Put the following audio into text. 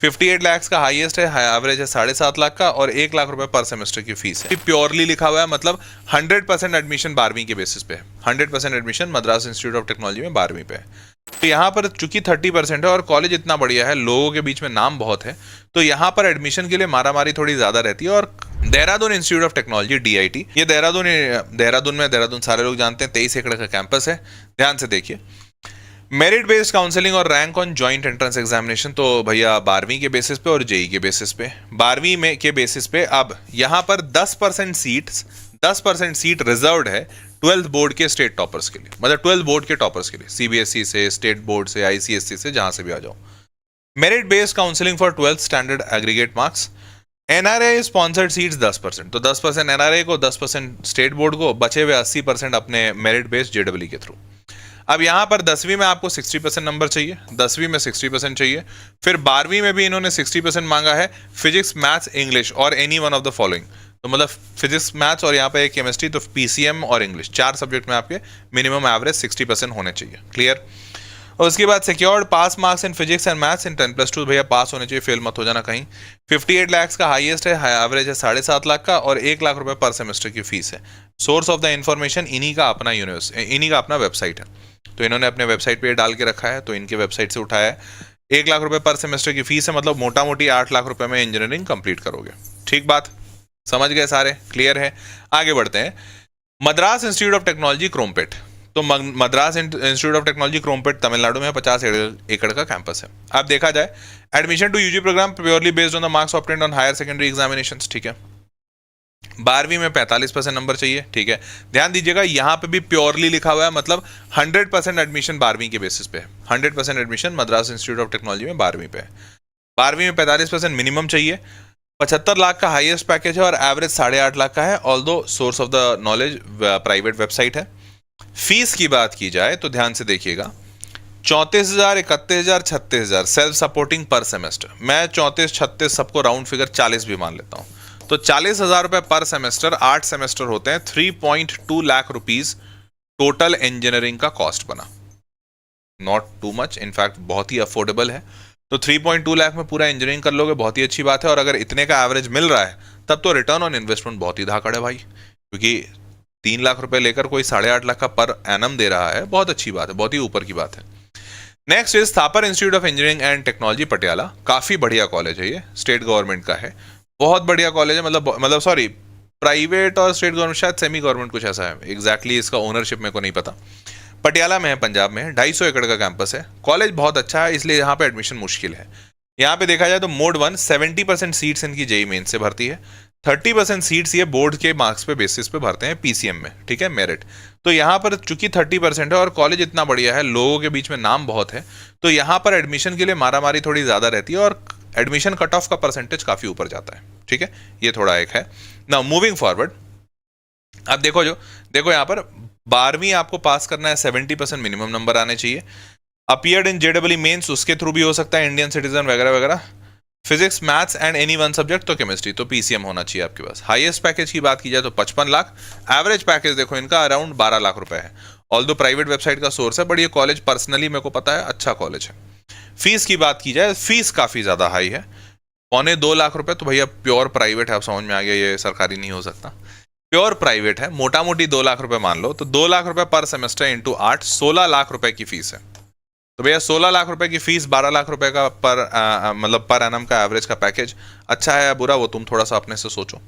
58 लाख का हाईएस्ट है, एवरेज है 7.5 लाख का, और 1 लाख रुपए पर सेमेस्टर की फीस है। प्योरली लिखा हुआ है, मतलब 100% एडमिशन 12वीं के बेसिस पे है। 100% admission Madras Institute of technology में 12वीं पे है। तो यहाँ पर चूंकि 30% है और कॉलेज इतना बढ़िया है, लोगों के बीच में नाम बहुत है, तो यहाँ पर एडमिशन के लिए मारामारी थोड़ी ज्यादा रहती है। और Dehradun institute of technology DIT, ये देहरादून सारे लोग जानते हैं, 23 एकड़ का कैंपस है। ध्यान से देखिए, मेरिट बेस्ड काउंसलिंग और rank on joint entrance examination, तो भैया 12वीं के बेसिस पे और JEE के बेसिस पे। 12वीं में के बेसिस पे अब यहाँ पर 10% सीट रिजर्व्ड है 12th बोर्ड के स्टेट टॉपर्स के लिए, मतलब 12th बोर्ड के टॉपर्स के लिए, CBSE से, स्टेट बोर्ड से, ICSE से, जहां से भी आ जाओ। Merit based counselling for 12th standard aggregate marks. NRA sponsored seats 10%, तो 10% NRA को, 10% स्टेट बोर्ड को, बचे हुए 80% अपने मेरिट बेस्ड JEE के थ्रू। अब यहाँ पर 10वीं में आपको 60% नंबर चाहिए, 10वीं में 60% चाहिए। फिर 12वीं में भी इन्होंने 60% मांगा है, फिजिक्स, मैथ्स, इंग्लिश और any one of the following. तो मतलब फिजिक्स, मैथ्स और यहाँ पे एक केमिस्ट्री, तो PCM और इंग्लिश, 4 सब्जेक्ट में आपके मिनिमम एवरेज 60% होने चाहिए। क्लियर। और उसके बाद secured pass marks in physics and maths इन 10+2, भैया पास होने चाहिए, फेल मत हो जाना कहीं। 58 लाख का हाईएस्ट है, एवरेज है 7.5 लाख का, और 1 लाख रुपए पर सेमेस्टर की फीस है। सोर्स ऑफ द इंफॉर्मेशन इन्हीं का अपना वेबसाइट है, तो इन्होंने अपने वेबसाइट पे डाल के रखा है, तो इनके वेबसाइट से उठाया है। 1 लाख रुपए पर सेमेस्टर की फीस है, मतलब मोटा मोटी 8 लाख रुपए में इंजीनियरिंग कंप्लीट करोगे। ठीक बात, समझ गए सारे, क्लियर है। आगे बढ़ते हैं। Madras Institute of Technology Chromepet, तो Madras Institute of Technology Chromepet Tamil Nadu में 50 एकड़ का कैंपस है। अब देखा जाए, admission to UG program purely based on the marks obtained on higher secondary examinations. ठीक है, 12वीं में 45% नंबर चाहिए। ठीक है, ध्यान दीजिएगा, यहाँ पे भी प्योरली लिखा हुआ है, मतलब 100% एडमिशन 12वीं के बेसिस पे है। 100% admission Madras Institute of technology में 12वीं पे है। 12वीं में 45% मिनिमम चाहिए। 75 लाख का हाईएस्ट पैकेज है और एवरेज 8.5 लाख का है, although source of the knowledge private website है। फीस की बात की जाए तो ध्यान से देखिएगा, 34,000, 31,000, 36,000 सेल्फ सपोर्टिंग पर सेमेस्टर। मैं 34, 36 सबको राउंड फिगर 40 भी मान लेता हूं, तो 40,000 रुपए पर सेमेस्टर, 8 सेमेस्टर होते हैं, 3.2 लाख रुपीज टोटल इंजीनियरिंग का कॉस्ट बना। नॉट टू मच, इनफैक्ट बहुत ही अफोर्डेबल है। तो 3.2 लाख में पूरा इंजीनियरिंग कर लोगे, बहुत ही अच्छी बात है। और अगर इतने का एवरेज मिल रहा है, तब तो रिटर्न ऑन इन्वेस्टमेंट बहुत ही धाकड़ है भाई, क्योंकि 3 लाख रुपए लेकर कोई 8.5 लाख का पर एनम दे रहा है, बहुत अच्छी बात है, बहुत ही ऊपर की बात है। Next is Thapar institute of engineering and technology Patiala, काफी बढ़िया कॉलेज है, ये स्टेट गवर्नमेंट का है, बहुत बढ़िया कॉलेज है। मतलब सॉरी, प्राइवेट और स्टेट गवर्नमेंट, शायद सेमी गवर्नमेंट कुछ ऐसा है, एग्जैक्टली इसका ओनरशिप मेरे को नहीं पता। पटियाला में है, पंजाब में है, 250 एकड़ का कैंपस है। कॉलेज बहुत अच्छा है, इसलिए यहाँ पे एडमिशन मुश्किल है। यहाँ पे देखा जाए तो मोड 1 70% सीट्स इनकी JEE मेन से भरती है, 30% सीट्स ये बोर्ड के मार्क्स पे बेसिस पे भरते हैं PCM में। ठीक है, मेरिट। तो यहाँ पर चूंकि 30% है और कॉलेज इतना बढ़िया है, लोगों के बीच में नाम बहुत है, तो यहाँ पर एडमिशन के लिए मारामारी थोड़ी ज्यादा रहती है और एडमिशन कट ऑफ का परसेंटेज काफी ऊपर जाता है। ठीक है, ये थोड़ा एक है। नाउ मूविंग फॉरवर्ड, अब देखो यहाँ पर 12वीं आपको पास करना है, 70% मिनिमम नंबर आने चाहिए। अपीयर्ड इन JEE मेंस, उसके थ्रू भी हो सकता है, इंडियन सिटीजन वगैरह वगैरह। Physics, maths and any one subject, तो केमिस्ट्री, तो PCM होना चाहिए आपके पास। हाईएस्ट पैकेज की बात की जाए तो 55 लाख, एवरेज पैकेज देखो इनका अराउंड 12 लाख रुपए है। ऑल्दो प्राइवेट वेबसाइट का सोर्स है, बट ये कॉलेज पर्सनली मेरे को पता है अच्छा कॉलेज है। फीस की बात की जाए, फीस काफी ज्यादा हाई है, 1.25 लाख रुपए, तो भैया प्योर प्राइवेट है। अब समझ में आ गया, ये सरकारी नहीं हो सकता, प्योर प्राइवेट है। मोटा मोटी 2 लाख रुपए मान लो, तो 2 लाख रुपए पर सेमेस्टर इंटू 8, 16 लाख रुपए की फीस है। तो भैया 16 लाख रुपए की फीस, 12 लाख रुपए का पर एनम का एवरेज का पैकेज, अच्छा है या बुरा वो तुम थोड़ा सा अपने से सोचो।